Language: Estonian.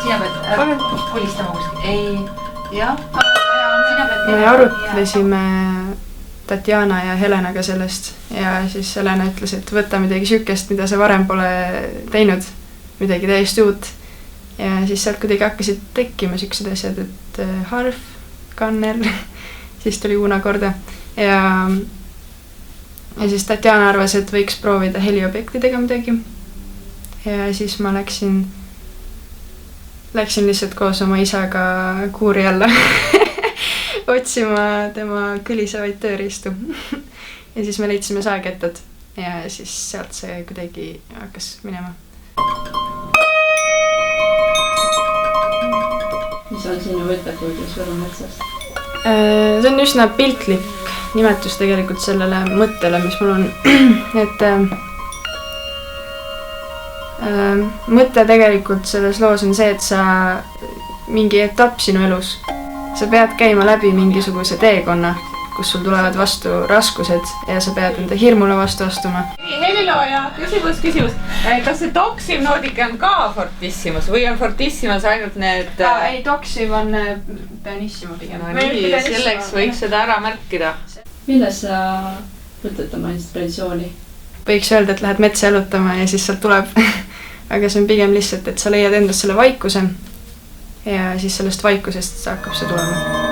Sina pead pulistama kuskil. Ei. Jah. Me arutlesime Tatjana ja Helenaga sellest ja siis Helena ütles, et võta midagi sükest, mida sa varem pole teinud, midagi täiesti uut. Ja siis sealt kuidagi hakkasid tekkima sükksed asjad, et harf, kannel, siis tuli Uuna korda. Ja siis Tatjana arvas, et võiks proovida heliobjektidega midagi. Ja siis ma läksin lihtsalt koos oma isaga kuuri alla otsima tema kõlisevaid tööriistu. Ja siis me leidsime saekettad ja siis sealt see kuidagi hakkas minema. Mis on sinu võttepuudus Võrumetsast? See on üsna piltlik nimetus tegelikult sellele mõttele, mis mul on. Et mõte tegelikult selles loos on see, et sa mingi etapp sinu elus, sa pead käima läbi mingisuguse teekonna, kus sul tulevad vastu raskused ja sa pead enda hirmule vastu astuma. Helilooja, küsimus. Kas see Doxiv Nordica on ka Fortissimus või on Fortissimus ainult need... Ei, Doxiv on Pianissimo pigem. No nii, selleks võiks seda ära märkida. Milles sa võtad oma inspiratsiooni? Võiks öelda, et lähed metsa jalutama ja siis sealt tuleb. Aga see on pigem lihtsalt, et sa leiad endast selle vaikuse ja siis sellest vaikusest hakkab see tulema.